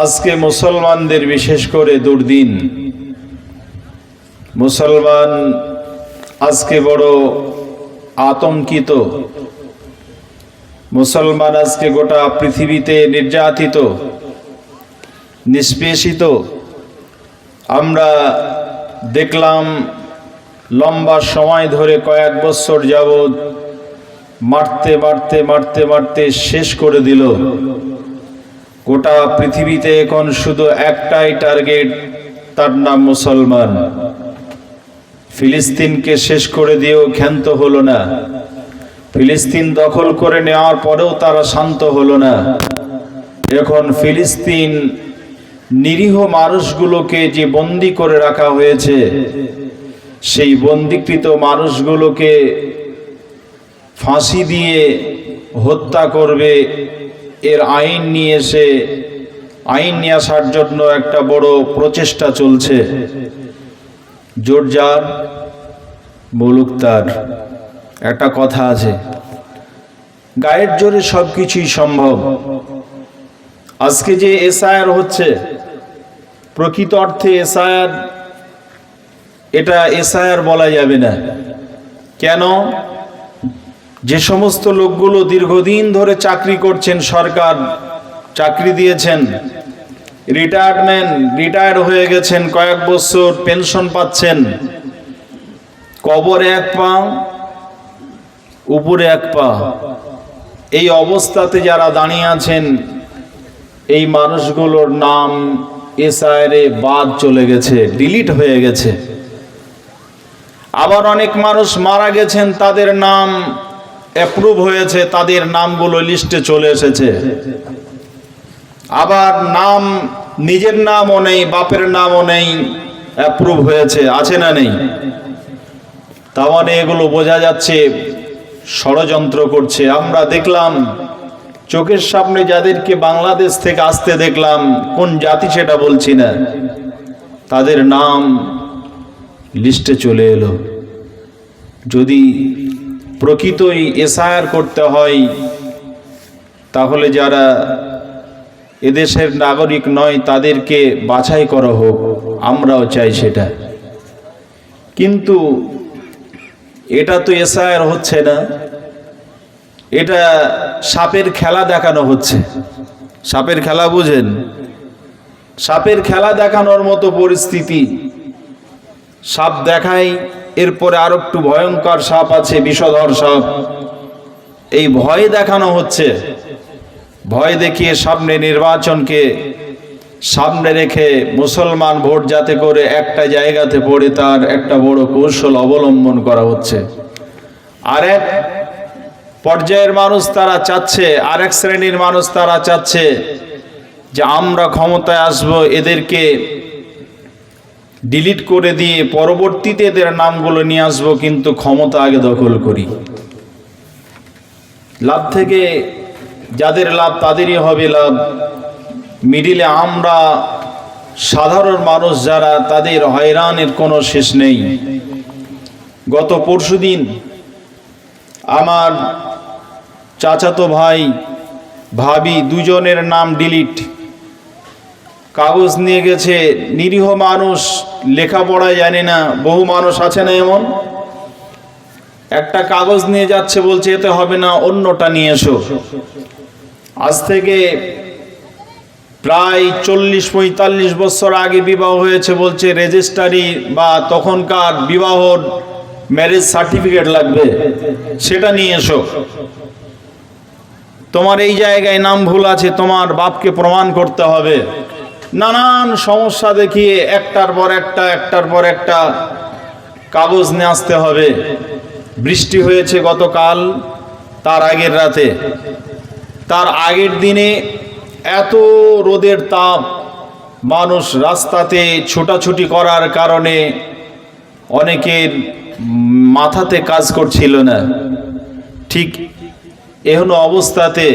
আজকে মুসলমানদের বিশেষ করে দুর্দিন। মুসলমান আজকে বড় আতঙ্কিত। মুসলমান আজকে গোটা পৃথিবীতে নির্যাতিত, নিষ্পেষিত। আমরা দেখলাম লম্বা সময় ধরে কয়েক বছর যাবৎ মারতে মারতে মারতে মারতে শেষ করে দিল। গোটা পৃথিবীতে এখন শুধু একটাই টার্গেট, তার নাম মুসলমান। ফিলিস্তিনকে শেষ করে দিয়েও ক্ষান্ত হলো না। ফিলিস্তিন দখল করে নেওয়ার পরেও তারা শান্ত হলো না। এখন ফিলিস্তিন নিরীহ মানুষগুলোকে যে বন্দী করে রাখা হয়েছে, সেই বন্দীকৃত মানুষগুলোকে ফাঁসি দিয়ে হত্যা করবে, এর আইন নিয়ে আসার জন্য একটা বড় প্রচেষ্টা চলছে। জোর যার মুলুক তার, একটা কথা আছে, গায়ের জোরে সবকিছুই সম্ভব। আজকে যে এসআইআর হচ্ছে, প্রকৃত অর্থে এসআইআর, এটা এসআইআর বলা যাবে না। কেন? যে সমস্ত লোকগুলো দীর্ঘদিন ধরে চাকরি করছেন, সরকার চাকরি দিয়েছেন, রিটায়ার্ড হয়ে গেছেন, কয়েক বছর পেনশন পাচ্ছেন, কবরে এক পা উপরে এক পা, এই অবস্থাতে যারা দাঁড়িয়ে আছেন, এই মানুষগুলোর নাম এসআইআরে বাদ চলে গেছে, ডিলিট হয়ে গেছে। আবার অনেক মানুষ মারা গেছেন, তাদের নাম অ্যাপ্রুভ হয়েছে, তাদের নামগুলো লিস্টে চলে এসেছে। আবার নাম, নিজের নামও নেই, বাপের নামও নেই, অ্যাপ্রুভ হয়েছে, আছে না নেই? তার মানে এগুলো বোঝা যাচ্ছে ষড়যন্ত্র করছে। আমরা দেখলাম চোখের সামনে যাদেরকে বাংলাদেশ থেকে আসতে দেখলাম, কোন জাতি সেটা বলছি না, তাদের নাম লিস্টে চলে এলো। যদি প্রকৃতই এসআইআর করতে হয়, তাহলে যারা এদেশের নাগরিক নয় তাদেরকে বাছাই করা হোক, আমরাও চাই সেটা। কিন্তু এটা তো এসআইআর হচ্ছে না, এটা সাপের খেলা দেখানো হচ্ছে। সাপের খেলা বুঝেন? সাপের খেলা দেখানোর মতো পরিস্থিতি। সাপ দেখাই, এরপরে আরো একটু ভয়ঙ্কর সাপ আছে, বিষধর সাপ, এই ভয় দেখানো হচ্ছে। ভয় দেখিয়ে সামনে নির্বাচনকে সামনে রেখে মুসলমান ভোট যাতে করে একটা জায়গাতে পড়ে, তার একটা বড় কৌশল অবলম্বন করা হচ্ছে। আরেক পর্যায়ের মানুষ তারা চাচ্ছে, আরেক শ্রেণীর মানুষ তারা চাচ্ছে যে আমরা ক্ষমতায় আসব, এদেরকে ডিলিট করে দিয়ে পরবর্তীতে এদের নামগুলো নিয়ে আসবো, কিন্তু ক্ষমতা আগে দখল করি। লাভ থেকে যাদের লাভ তাদেরই হবে লাভ, মিডিলে আমরা সাধারণ মানুষ যারা, তাদের হয়রানের কোনো শেষ নেই। গত পরশুদিন আমার চাচাতো ভাই ভাবি দুজনের নাম ডিলিট, কাগজ নিয়ে গেছে। নিরীহ মানুষ, লেখাপড়া জানে না, বহু মানুষ আছে না এমন, একটা কাগজ নিয়ে যাচ্ছে, বলছে এতে হবে না, অন্যটা নিয়ে এসো। আজ থেকে প্রায় 40-45 বছর আগে বিবাহ হয়েছে, বলছে রেজিস্ট্রারি বা তখনকার বিবাহর ম্যারেজ সার্টিফিকেট লাগবে, সেটা নিয়ে এসো। তোমার এই জায়গায় নাম ভুল আছে, তোমার বাপকে প্রমাণ করতে হবে। নানান সমস্যা দেখিয়ে একটার পর একটা কাগজ নিয়ে আসতে হবে। বৃষ্টি হয়েছে গতকাল, তার আগের রাতে, তার আগের দিনে এত রোদের তাপ, মানুষ রাস্তাতে ছোটাছুটি করার কারণে অনেকের মাথাতে কাজ করছিল না। ঠিক এহেন অবস্থাতে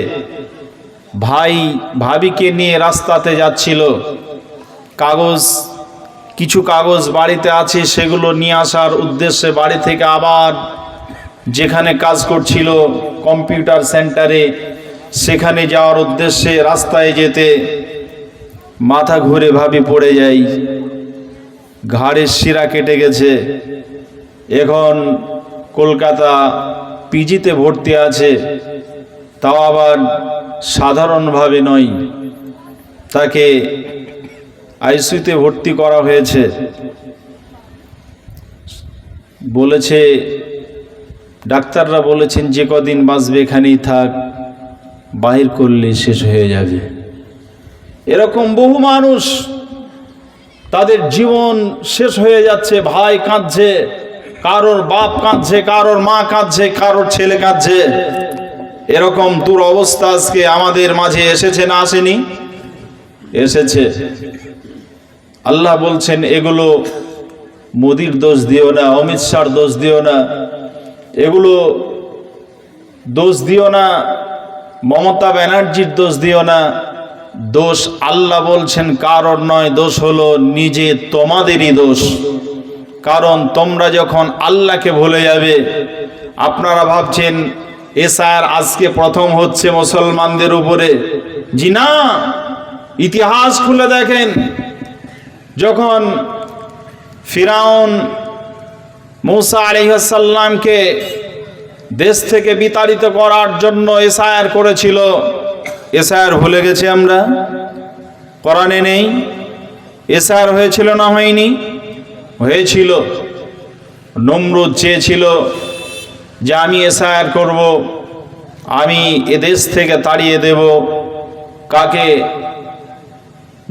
ভাই ভাবিকে নিয়ে রাস্তাতে যাচ্ছিল, কিছু কাগজ বাড়িতে আছে, সেগুলো নিয়ে আসার উদ্দেশ্যে বাড়ি থেকে আবার যেখানে কাজ করছিল কম্পিউটার সেন্টারে, সেখানে যাওয়ার উদ্দেশ্যে রাস্তায় যেতে মাথা ঘুরে ভাবি পড়ে যাই, ঘাড়ের শিরা কেটে গেছে, এখন কলকাতা পিজিতে ভর্তি আছে, তাও আবার সাধারণভাবে নয়, তাকে আইসিইউতে ভর্তি করা হয়েছে। বলেছে, ডাক্তাররা বলেছেন যে কদিন বাঁচবে এখানেই থাক, বাহির করলে শেষ হয়ে যাবে। এরকম বহু মানুষ, তাদের জীবন শেষ হয়ে যাচ্ছে, ভাই কাঁদছে, কারোর বাপ কাঁদছে, কারোর মা কাঁদছে, কারোর ছেলে কাঁদছে। এরকম দুরবস্থা আজকে আমাদের মাঝে এসেছে না আসেনি? এসেছে। আল্লাহ বলছেন এগুলো মোদির দোষ দিও না, অমিত শাহর দোষ দিও না, এগুলো দোষ দিও না, মমতা ব্যানার্জির দোষ দিও না। দোষ আল্লাহ বলছেন কারোর নয়, দোষ হলো নিজে তোমাদেরই দোষ। কারণ তোমরা যখন আল্লাহকে ভুলে যাবে, আপনারা ভাবছেন এসআর আজকে প্রথম হচ্ছে মুসলমানদের উপরে। জি না, ইতিহাস খুলে দেখেন, যখন ফিরাউন মূসা আলাইহিস সালামকে দেশ থেকে বিতাড়িত করার জন্য এসআর করেছিল, এসআর ভুলে গেছি আমরা? কোরআনে নেই? এসআর হয়েছিল না হয়নি? হয়েছিল। নমরুদ চেয়েছিল যে আমি এসআর করব, আমি এ দেশ থেকে তাড়িয়ে দেব। কাকে?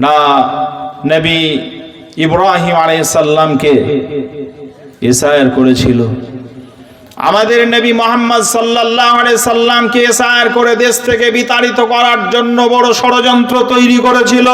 না, নবী ইব্রাহিম আলাইহিস সালামকে এসআর করেছিল। আমাদের নবী মুহাম্মদ সাল্লাল্লাহু আলাইহি সাল্লামকে এসআর করে দেশ থেকে বিতাড়িত করার জন্য বড় ষড়যন্ত্র তৈরি করেছিল।